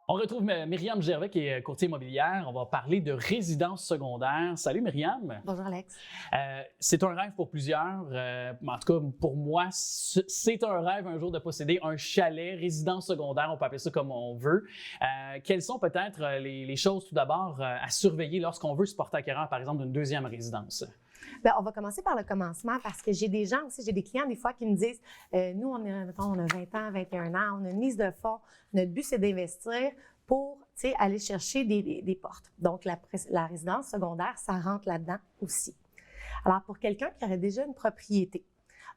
On retrouve Myriam Gervais qui est courtier immobilière. On va parler de résidence secondaire. Salut Myriam. Bonjour Alex. C'est un rêve pour plusieurs. En tout cas, pour moi, c'est un rêve un jour de posséder un chalet, résidence secondaire, on peut appeler ça comme on veut. Quelles sont peut-être les choses tout d'abord à surveiller lorsqu'on veut se porter acquéreur, par exemple, d'une deuxième résidence? Bien, on va commencer par le commencement parce que j'ai des gens aussi, j'ai des clients des fois qui me disent nous, on a 20 ans, 21 ans, on a une mise de fonds. Notre but, c'est d'investir pour aller chercher des portes. Donc, la résidence secondaire, ça rentre là-dedans aussi. Alors, pour quelqu'un qui aurait déjà une propriété,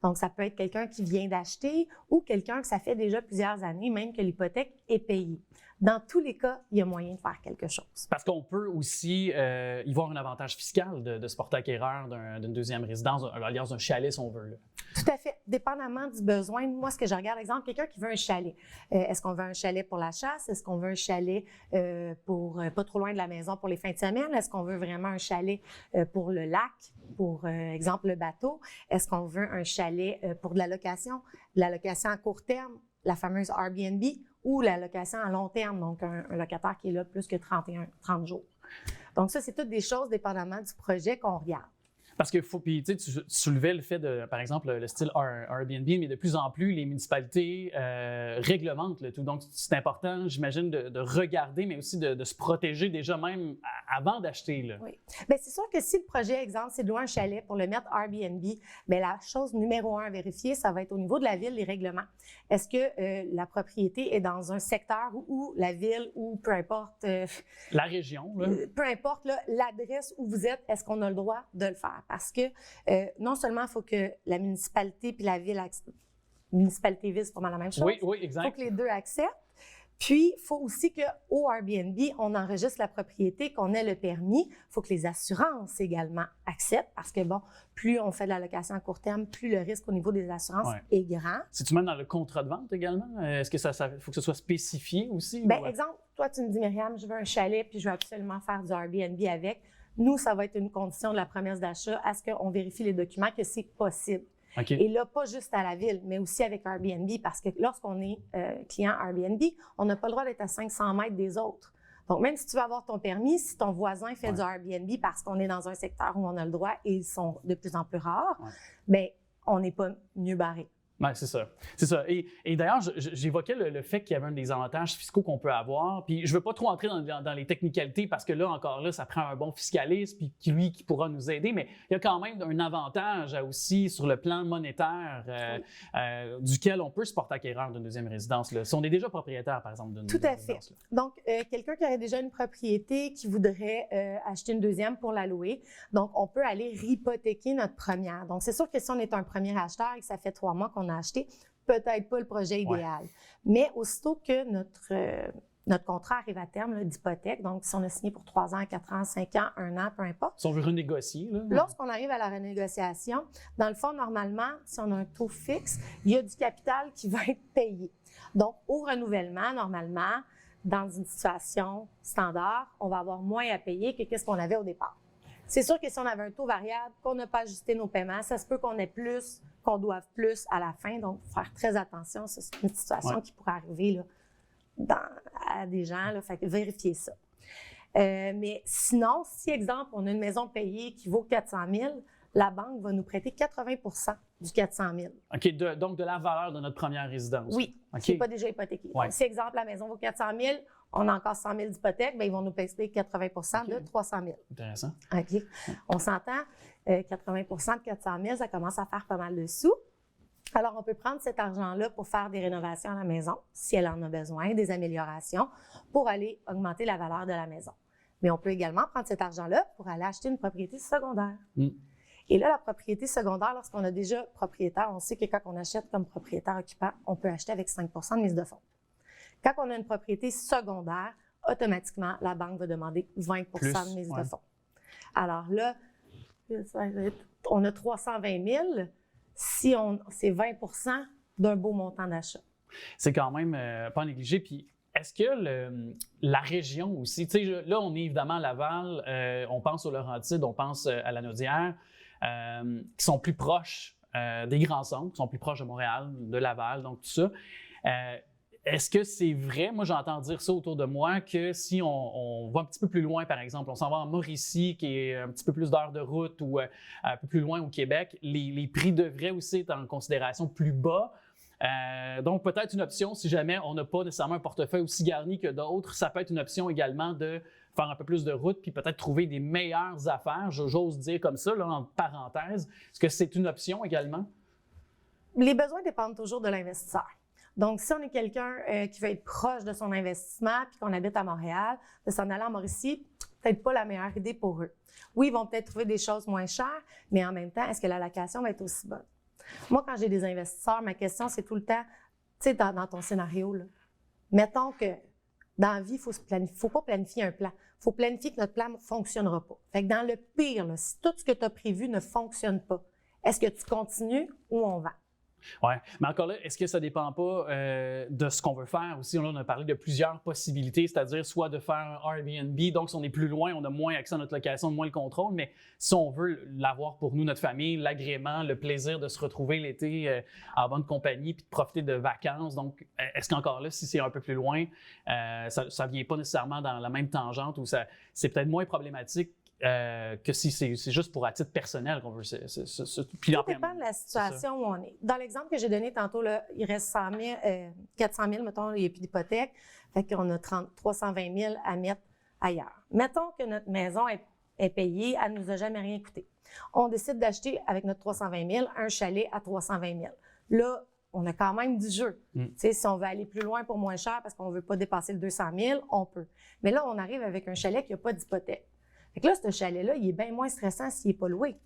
donc ça peut être quelqu'un qui vient d'acheter ou quelqu'un que ça fait déjà plusieurs années, même que l'hypothèque est payée. Dans tous les cas, il y a moyen de faire quelque chose. Parce qu'on peut aussi y voir un avantage fiscal de se porter acquéreur d'une deuxième résidence, alias un chalet si on veut. Là. Tout à fait. Dépendamment du besoin, moi, ce que je regarde, exemple, quelqu'un qui veut un chalet. Est-ce qu'on veut un chalet pour la chasse? Est-ce qu'on veut un chalet pour pas trop loin de la maison pour les fins de semaine? Est-ce qu'on veut vraiment un chalet pour le lac, pour exemple le bateau? Est-ce qu'on veut un chalet pour de la location à court terme, la fameuse Airbnb, ou la location à long terme, donc un locataire qui est là plus que 30 jours. Donc ça, c'est toutes des choses dépendamment du projet qu'on regarde. Parce que puis, tu soulevais le fait de, par exemple, le style Airbnb, mais de plus en plus, les municipalités réglementent le tout. Donc, c'est important, j'imagine, de regarder, mais aussi de se protéger déjà même avant d'acheter. Là. Oui. Bien, c'est sûr que si le projet, exemple, c'est de louer un chalet pour le mettre Airbnb, bien, la chose numéro 1 à vérifier, ça va être au niveau de la ville, les règlements. Est-ce que la propriété est dans un secteur où la ville, ou peu importe... la région, là. Peu importe l'adresse où vous êtes, est-ce qu'on a le droit de le faire? Parce que non seulement il faut que la municipalité puis la ville municipalité ville, c'est pas mal la même chose. Oui, exact. Il faut que les deux acceptent. Puis, il faut aussi qu'au Airbnb, on enregistre la propriété, qu'on ait le permis. Il faut que les assurances également acceptent parce que, bon, plus on fait de la location à court terme, plus le risque au niveau des assurances est grand. C'est-tu même dans le contrat de vente également? Est-ce que ça faut que ce soit spécifié aussi? Bien, exemple, toi, tu me dis, Myriam, je veux un chalet puis je veux absolument faire du Airbnb avec. Nous, ça va être une condition de la promesse d'achat à ce qu'on vérifie les documents que c'est possible. Okay. Et là, pas juste à la ville, mais aussi avec Airbnb, parce que lorsqu'on est client Airbnb, on n'a pas le droit d'être à 500 mètres des autres. Donc, même si tu veux avoir ton permis, si ton voisin fait du Airbnb parce qu'on est dans un secteur où on a le droit et ils sont de plus en plus rares, bien, on n'est pas mieux barré. Oui, c'est ça. C'est ça. Et d'ailleurs, j'évoquais le fait qu'il y avait un des avantages fiscaux qu'on peut avoir. Puis je ne veux pas trop entrer dans les technicalités parce que là, encore là, ça prend un bon fiscaliste puis qui pourra nous aider. Mais il y a quand même un avantage aussi sur le plan monétaire duquel on peut se porter acquéreur d'une deuxième résidence. Là. Si on est déjà propriétaire, par exemple, d'une deuxième résidence. Tout à fait. Donc, quelqu'un qui aurait déjà une propriété qui voudrait acheter une deuxième pour la louer, donc on peut aller hypothéquer notre première. Donc, c'est sûr que si on est un premier acheteur et que ça fait 3 mois qu'on a acheté, peut-être pas le projet idéal. Mais aussitôt que notre contrat arrive à terme d'hypothèque, donc si on a signé pour 3 ans, 4 ans, 5 ans, 1 an, peu importe. Si on veut renégocier. Là. Lorsqu'on arrive à la renégociation, dans le fond, normalement, si on a un taux fixe, il y a du capital qui va être payé. Donc, au renouvellement, normalement, dans une situation standard, on va avoir moins à payer que ce qu'on avait au départ. C'est sûr que si on avait un taux variable, qu'on n'a pas ajusté nos paiements, ça se peut qu'on ait plus, qu'on doive plus à la fin. Donc, il faut faire très attention. Ça, c'est une situation qui pourrait arriver là, à des gens. Là, fait que vérifier ça. Mais sinon, si, exemple, on a une maison payée qui vaut 400 000, la banque va nous prêter 80 du 400 000. OK. Donc, de la valeur de notre première résidence. Oui. Okay. Qui n'est pas déjà hypothéquée. Donc, si, exemple, la maison vaut 400 000, on a encore 100 000 d'hypothèque, bien, ils vont nous payer 80 de 300 000. Intéressant. OK. On s'entend, 80 de 400 000, ça commence à faire pas mal de sous. Alors, on peut prendre cet argent-là pour faire des rénovations à la maison, si elle en a besoin, des améliorations, pour aller augmenter la valeur de la maison. Mais on peut également prendre cet argent-là pour aller acheter une propriété secondaire. Et là, la propriété secondaire, lorsqu'on a déjà propriétaire, on sait que quand on achète comme propriétaire occupant, on peut acheter avec 5 de mise de fonds. Quand on a une propriété secondaire, automatiquement, la banque va demander 20 de mise de fonds. Alors là, on a 320 000 si c'est 20 d'un beau montant d'achat. C'est quand même pas négligé. Puis, est-ce que la région aussi, tu sais, là, on est évidemment à Laval, on pense aux Laurentides, on pense à la Naudière, qui sont plus proches des grands centres, qui sont plus proches de Montréal, de Laval, donc tout ça. est-ce que c'est vrai? Moi, j'entends dire ça autour de moi, que si on va un petit peu plus loin, par exemple, on s'en va en Mauricie, qui est un petit peu plus d'heures de route, ou un peu plus loin au Québec, les prix devraient aussi être en considération plus bas. Donc, peut-être une option, si jamais on n'a pas nécessairement un portefeuille aussi garni que d'autres, ça peut être une option également de faire un peu plus de route, puis peut-être trouver des meilleures affaires, j'ose dire comme ça, là, en parenthèse. Est-ce que c'est une option également? Les besoins dépendent toujours de l'investisseur. Donc, si on est quelqu'un qui veut être proche de son investissement puis qu'on habite à Montréal, de s'en aller en Mauricie, peut-être pas la meilleure idée pour eux. Oui, ils vont peut-être trouver des choses moins chères, mais en même temps, est-ce que la location va être aussi bonne? Moi, quand j'ai des investisseurs, ma question, c'est tout le temps, tu sais, dans ton scénario, là, mettons que dans la vie, il ne faut pas planifier un plan. Il faut planifier que notre plan ne fonctionnera pas. Fait que dans le pire, là, si tout ce que tu as prévu ne fonctionne pas, est-ce que tu continues ou on vend? Oui, mais encore là, est-ce que ça ne dépend pas de ce qu'on veut faire aussi? Là, on a parlé de plusieurs possibilités, c'est-à-dire soit de faire un Airbnb, donc si on est plus loin, on a moins accès à notre location, moins le contrôle, mais si on veut l'avoir pour nous, notre famille, l'agrément, le plaisir de se retrouver l'été en bonne compagnie puis de profiter de vacances, donc est-ce qu'encore là, si c'est un peu plus loin, ça ne vient pas nécessairement dans la même tangente ou c'est peut-être moins problématique que si c'est juste pour à titre personnel qu'on veut. Tout dépend de la situation où on est. Dans l'exemple que j'ai donné tantôt, là, il reste 400 000, mettons, il n'y a plus d'hypothèque, fait qu'on a 320 000 à mettre ailleurs. Mettons que notre maison est payée, elle ne nous a jamais rien coûté. On décide d'acheter avec notre 320 000 un chalet à 320 000. Là, on a quand même du jeu. Si on veut aller plus loin pour moins cher parce qu'on ne veut pas dépasser le 200 000, on peut. Mais là, on arrive avec un chalet qui n'a pas d'hypothèque. Fait que là, ce chalet-là, il est bien moins stressant s'il n'est pas loué.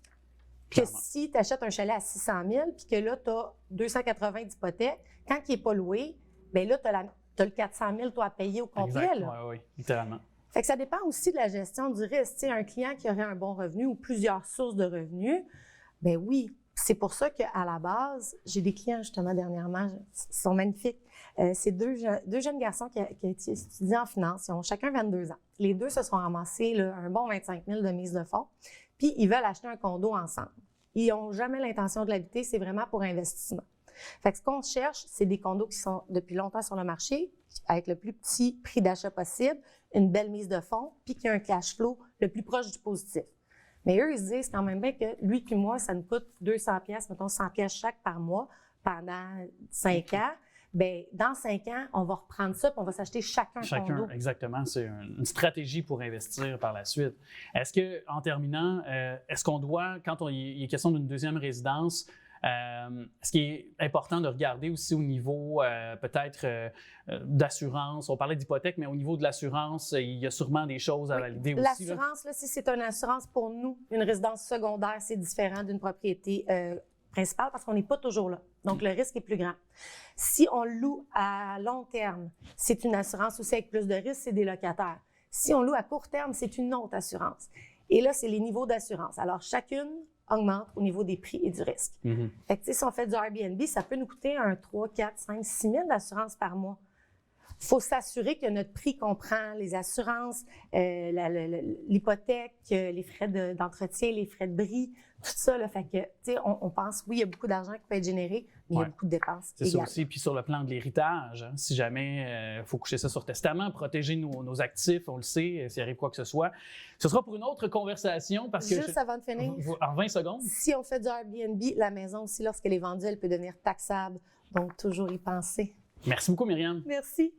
Que si tu achètes un chalet à 600 000 puis que là, tu as 280 d'hypothèque, quand il n'est pas loué, bien là, tu as le 400 000 toi, à payer au complet. Oui, littéralement. Fait que ça dépend aussi de la gestion du risque. Tu sais, un client qui aurait un bon revenu ou plusieurs sources de revenus, bien oui, c'est pour ça qu'à la base, j'ai des clients justement dernièrement, ils sont magnifiques. C'est deux jeunes garçons qui étudient en finance. Ils ont chacun 22 ans. Les deux se sont ramassés là, un bon 25 000 de mise de fonds. Puis, ils veulent acheter un condo ensemble. Ils n'ont jamais l'intention de l'habiter, c'est vraiment pour investissement. Fait que ce qu'on cherche, c'est des condos qui sont depuis longtemps sur le marché, avec le plus petit prix d'achat possible, une belle mise de fonds, puis qui a un cash flow le plus proche du positif. Mais eux, ils se disent quand même bien que lui puis moi, ça nous coûte 200 pièces, mettons 100 pièces chaque par mois pendant 5 ans. Bien, dans 5 ans, on va reprendre ça puis on va s'acheter chacun un condo. Exactement. C'est une stratégie pour investir par la suite. Est-ce que, en terminant, est-ce qu'on doit, quand il est question d'une deuxième résidence, ce qui est important de regarder aussi au niveau peut-être d'assurance, on parlait d'hypothèque, mais au niveau de l'assurance, il y a sûrement des choses à valider aussi. L'assurance, là, si c'est une assurance pour nous, une résidence secondaire, c'est différent d'une propriété principale parce qu'on n'est pas toujours là. Donc, le risque est plus grand. Si on loue à long terme, c'est une assurance aussi avec plus de risques, c'est des locataires. Si on loue à court terme, c'est une autre assurance. Et là, c'est les niveaux d'assurance. Alors, chacune augmente au niveau des prix et du risque. Fait que, si on fait du Airbnb, ça peut nous coûter 3, 4, 5, 6 000 d'assurance par mois. Il faut s'assurer que notre prix comprend les assurances, l'hypothèque, les frais d'entretien, les frais de bris, tout ça. Là, fait que, tu sais, on pense, oui, il y a beaucoup d'argent qui peut être généré, mais il y a beaucoup de dépenses. C'est ça aussi. Puis sur le plan de l'héritage, hein, si jamais il faut coucher ça sur testament, protéger nos actifs, on le sait, s'il arrive quoi que ce soit. Ce sera pour une autre conversation. Parce que juste avant de finir, en 20 secondes. Si on fait du Airbnb, la maison aussi, lorsqu'elle est vendue, elle peut devenir taxable. Donc, toujours y penser. Merci beaucoup, Myriam. Merci.